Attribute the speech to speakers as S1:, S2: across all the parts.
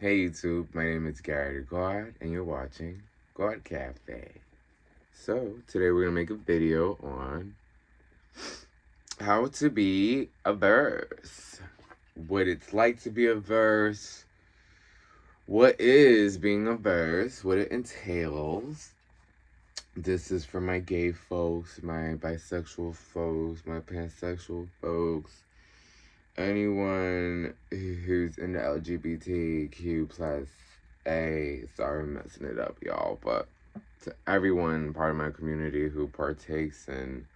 S1: Hey YouTube, my name is Gawd, and you're watching Gawd Cafe. So, today we're going to make a video on how to be a verse. What it's like to be a verse. What is being a verse. What it entails. This is for my gay folks, my bisexual folks, my pansexual folks. Anyone who's in the LGBTQ plus A, sorry I'm messing it up, y'all, but to everyone part of my community who partakes in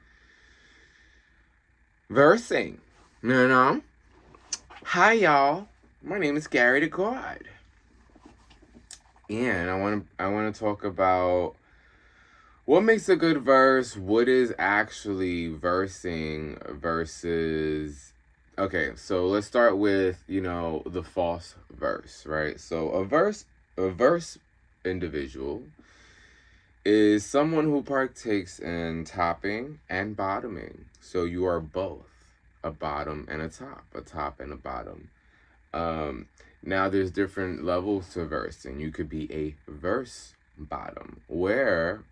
S1: versing, you know? Hi, y'all. My name is Gary the God, and I want to talk about what makes a good verse. What is actually versing versus. Okay, so let's start with, the false verse, right? So a verse individual is someone who partakes in topping and bottoming. So you are both a bottom and a top and a bottom. Now there's different levels to versing. You could be a verse bottom, where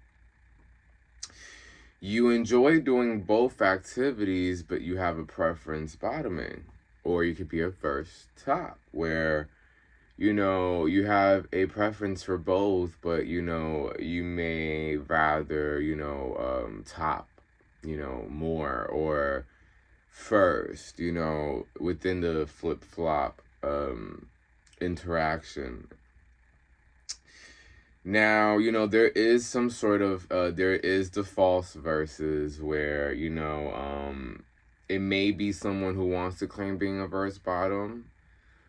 S1: you enjoy doing both activities, but you have a preference bottoming. Or you could be a verse top, where, you have a preference for both, but, you may rather, top, more, or first, within the flip-flop interaction. Now, there is some sort of, there is the false verses where, it may be someone who wants to claim being a verse bottom,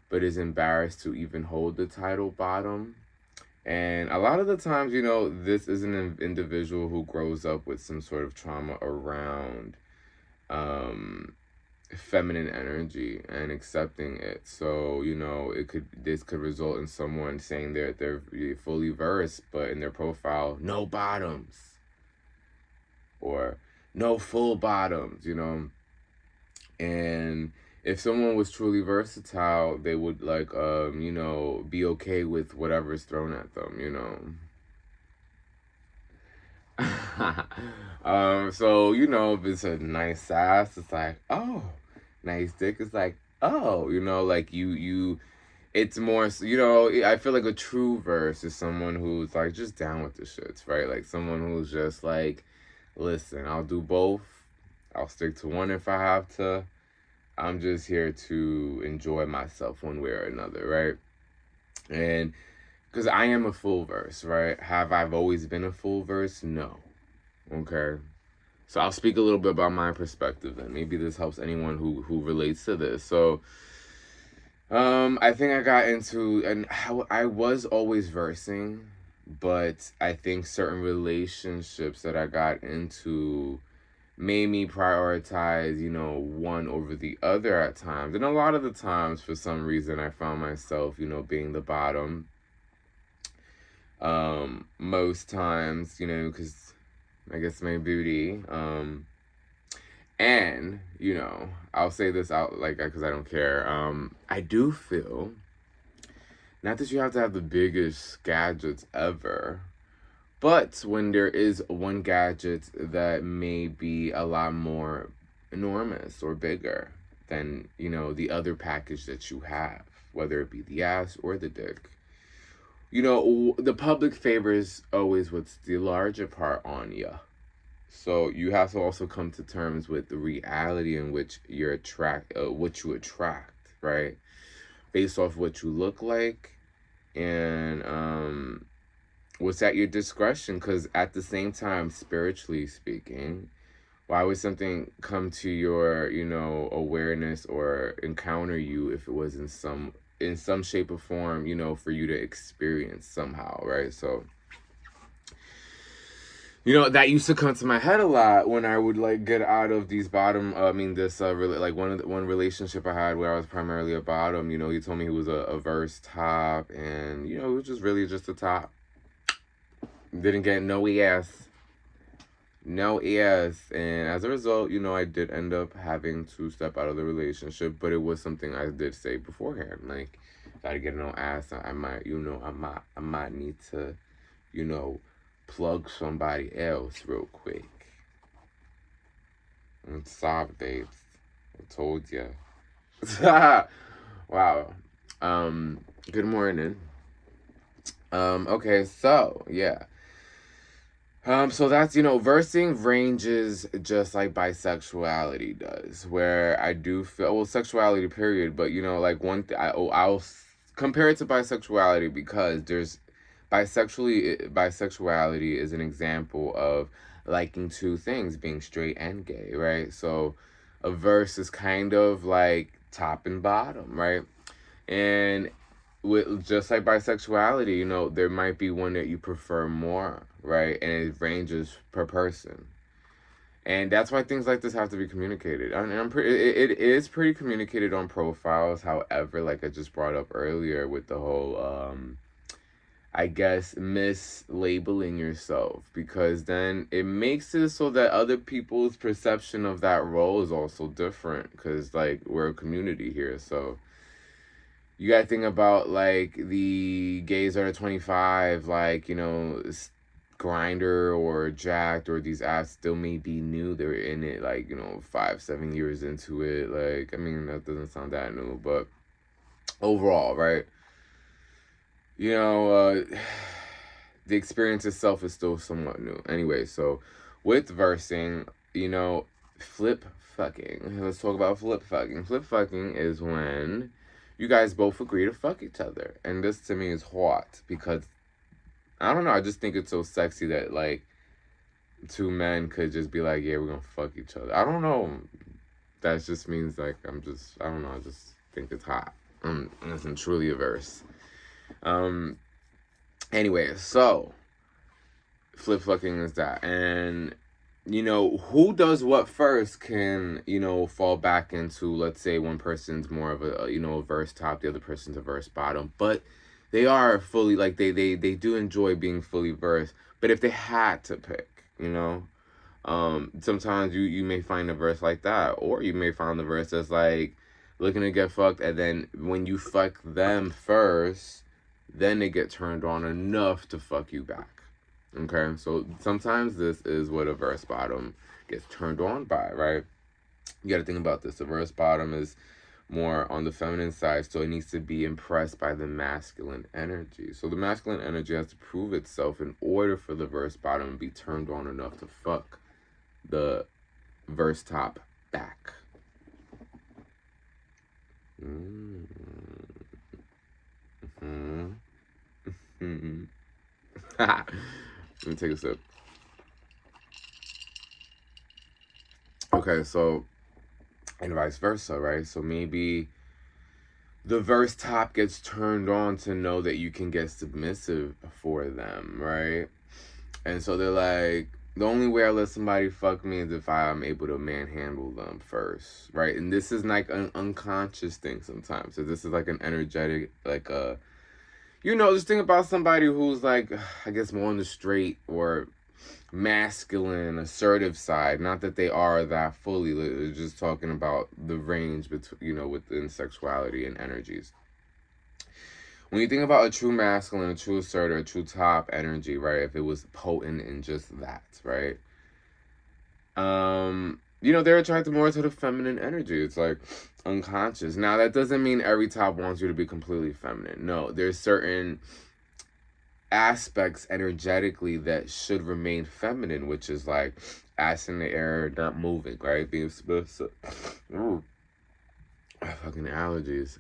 S1: but is embarrassed to even hold the title bottom. And a lot of the times, this is an individual who grows up with some sort of trauma around feminine energy and accepting it. So, this could result in someone saying they're fully versed, but in their profile, no bottoms, or no full bottoms, and if someone was truly versatile, they would be okay with whatever's thrown at them. So, if it's a nice ass, it's like, oh, nice dick, it's like, oh, like it's more, I feel like a true verse is someone who's like just down with the shits, right? Like someone who's just like, listen, I'll do both. I'll stick to one if I have to. I'm just here to enjoy myself one way or another, right? And because I am a full verse, right? Have I always been a full verse? No. Okay. So I'll speak a little bit about my perspective, and maybe this helps anyone who relates to this. So, I think I got into, and I was always versing, but I think certain relationships that I got into made me prioritize, one over the other at times. And a lot of the times, for some reason, I found myself, being the bottom. Most times, because I guess my booty. And, I'll say this out, like, because I don't care. I do feel, not that you have to have the biggest gadgets ever, but when there is one gadget that may be a lot more enormous or bigger than, the other package that you have, whether it be the ass or the dick, the public favors always what's the larger part on ya. So you have to also come to terms with the reality in which what you attract, right? Based off what you look like, and what's at your discretion. Because at the same time, spiritually speaking, why would something come to your, awareness or encounter you if it was in some shape or form, for you to experience somehow, right? So, that used to come to my head a lot when I would get out of these bottom. One relationship I had where I was primarily a bottom. He told me he was a verse top, and it was just really just a top. Didn't get no ass, No, yes. And as a result, you know, I did end up having to step out of the relationship, but it was something I did say beforehand. Like, gotta get no ass. I might, you know, I might need to, you know, plug somebody else real quick. And sob dates. I told ya. Wow. Good morning. Okay, so yeah. So that's, you know, versing ranges just like bisexuality does, where I do feel, well, sexuality period, but you know, like I'll compare it to bisexuality because there's bisexuality is an example of liking two things, being straight and gay, right? So a verse is kind of like top and bottom, right? And with just like bisexuality, you know, there might be one that you prefer more, right? And it ranges per person. And that's why things like this have to be communicated. And it is pretty communicated on profiles. However, like I just brought up earlier with the whole I guess mislabeling yourself, because then it makes it so that other people's perception of that role is also different, because like we're a community here. So you gotta think about like the gays that are 25, like, you know, Grinder or Jacked or these apps still may be new. They're in it like, you know, 5-7 years into it. Like, I mean, that doesn't sound that new, but overall, right? You know, the experience itself is still somewhat new. Anyway, so with versing, you know, flip fucking. Let's talk about flip fucking. Flip fucking is when you guys both agree to fuck each other. And this to me is hot because, I don't know, I just think it's so sexy that, like, two men could just be like, yeah, we're gonna fuck each other. I don't know. That just means, like, I don't know, I just think it's hot. And it's truly a verse. Anyway, so flip fucking is that. And you know, who does what first can, you know, fall back into, let's say one person's more of a, you know, a verse top, the other person's a verse bottom, but they are fully, like, they do enjoy being fully versed. But if they had to pick, you know, sometimes you may find a verse like that, or you may find the verse that's like looking to get fucked, and then when you fuck them first, then they get turned on enough to fuck you back. Okay, so sometimes this is what a verse bottom gets turned on by, right? You got to think about this. The verse bottom is more on the feminine side, so it needs to be impressed by the masculine energy. So the masculine energy has to prove itself in order for the verse bottom to be turned on enough to fuck the verse top back. Let me take a sip. Okay, so, and vice versa, right? So maybe the verse top gets turned on to know that you can get submissive for them, right? And so they're like, the only way I let somebody fuck me is if I'm able to manhandle them first, right? And this is like an unconscious thing sometimes. So this is like an energetic, like a, you know, just think about somebody who's like, I guess more on the straight or masculine, assertive side. Not that they are that fully. They're just talking about the range between, you know, within sexuality and energies. When you think about a true masculine, a true assertive, a true top energy, right? If it was potent in just that, right? You know, they're attracted more to the feminine energy. It's like unconscious. Now, that doesn't mean every top wants you to be completely feminine. No, there's certain aspects energetically that should remain feminine, which is like ass in the air, not moving, right? Being submissive. Ooh, fucking allergies.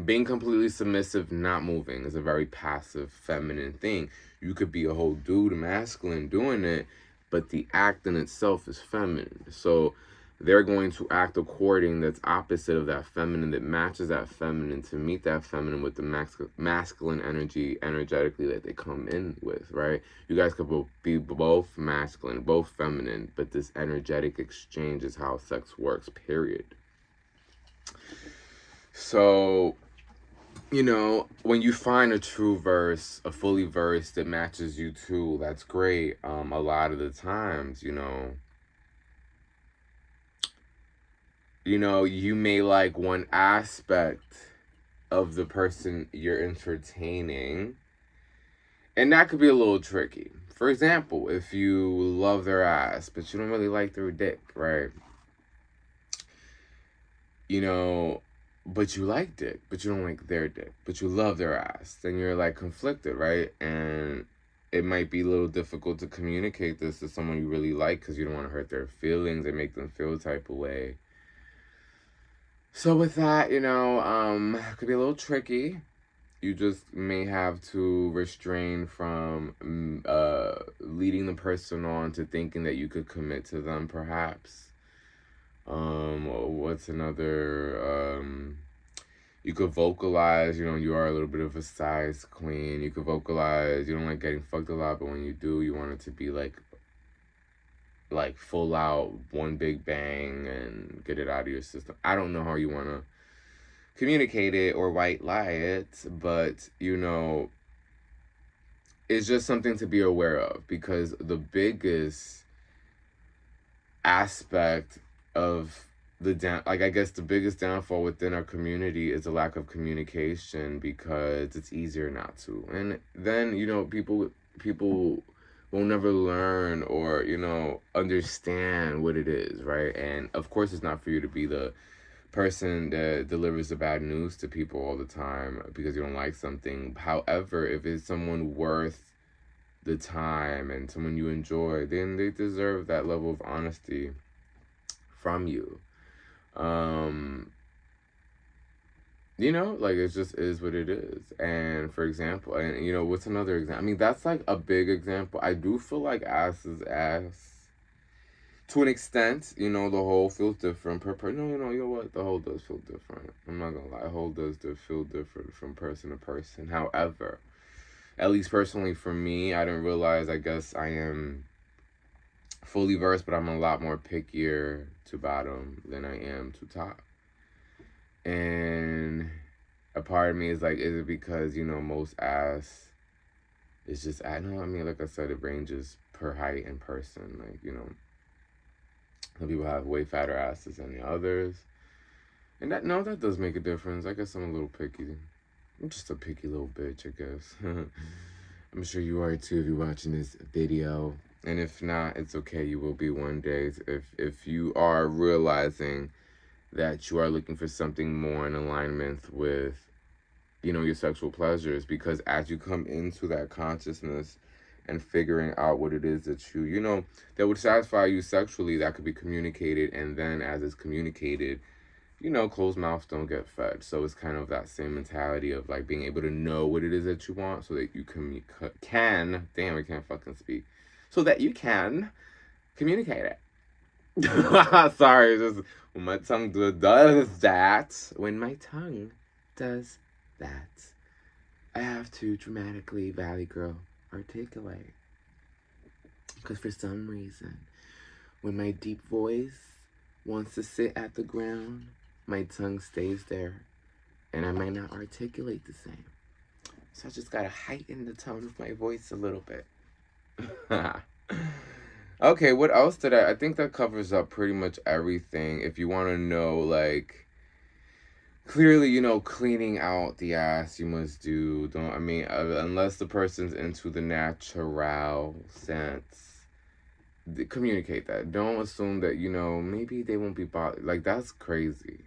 S1: Being completely submissive, not moving, is a very passive feminine thing. You could be a whole dude, masculine, doing it, but the act in itself is feminine. So they're going to act according that's opposite of that feminine, that matches that feminine, to meet that feminine with the masculine energy energetically that they come in with, right? You guys could be both masculine, both feminine, but this energetic exchange is how sex works, period. So you know, when you find a true verse, a fully verse that matches you too, that's great. A lot of the times, you may like one aspect of the person you're entertaining, and that could be a little tricky. For example, if you love their ass, but you don't really like their dick, right? You know, but you like dick, but you don't like their dick, but you love their ass, then you're like conflicted, right? And it might be a little difficult to communicate this to someone you really like because you don't want to hurt their feelings and make them feel a type of way. So with that, it could be a little tricky. You just may have to restrain from leading the person on to thinking that you could commit to them, perhaps. What's another? You could vocalize, you are a little bit of a size queen. You could vocalize, you don't like getting fucked a lot, but when you do, you want it to be like full out, one big bang and get it out of your system. I don't know how you want to communicate it or white lie it, but it's just something to be aware of, because the biggest aspect of I guess the biggest downfall within our community is a lack of communication, because it's easier not to. And then, people will never learn or, understand what it is, right? And of course, it's not for you to be the person that delivers the bad news to people all the time because you don't like something. However, if it's someone worth the time and someone you enjoy, then they deserve that level of honesty from you. Like, it just is what it is. And for example, and what's another example? I mean, that's like a big example. I do feel like ass is ass to an extent. The whole feels different per person. No, you know what? The whole does feel different. I'm not gonna lie. The whole does feel different from person to person. However, at least personally for me, I didn't realize, I guess I am fully versed, but I'm a lot more pickier to bottom than I am to top. And a part of me is like, is it because, most ass is just, I know, I mean, like I said, it ranges per height and person. Like, some people have way fatter asses than the others. And that does make a difference. I guess I'm a little picky. I'm just a picky little bitch, I guess. I'm sure you are too if you're watching this video. And if not, it's okay. You will be one day. If you are realizing that you are looking for something more in alignment with, your sexual pleasures. Because as you come into that consciousness and figuring out what it is that that would satisfy you sexually, that could be communicated. And then as it's communicated, closed mouths don't get fed. So it's kind of that same mentality of like being able to know what it is that you want so that you can damn, I can't fucking speak. So that you can communicate it. Sorry, just when my tongue does that. When my tongue does that, I have to dramatically, Valley Girl, articulate. Because for some reason, when my deep voice wants to sit at the ground, my tongue stays there, and I might not articulate the same. So I just gotta heighten the tone of my voice a little bit. Okay, what else did I think that covers up pretty much everything. If you want to know, like, clearly, cleaning out the ass, you must do. Unless the person's into the natural sense, communicate that. Don't assume that, maybe they won't be bothered. Like, that's crazy.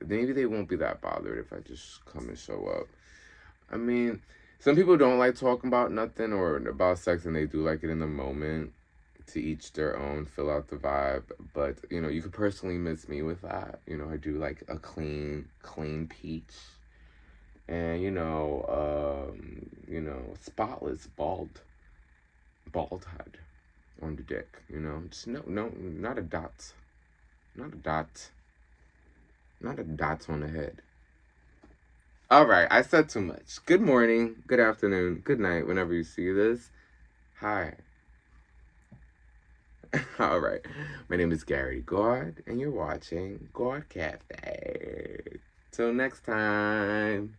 S1: Maybe they won't be that bothered if I just come and show up. I mean, some people don't like talking about nothing or about sex, and they do like it in the moment. To each their own, fill out the vibe. But, you could personally miss me with that. I do like a clean peach. And, spotless, bald head on the dick, Just no, not a dot. Not a dot. Not a dot on the head. All right, I said too much. Good morning, good afternoon, good night, whenever you see this. Hi. All right, my name is Gawd, and you're watching Gawd Cafe. Till next time.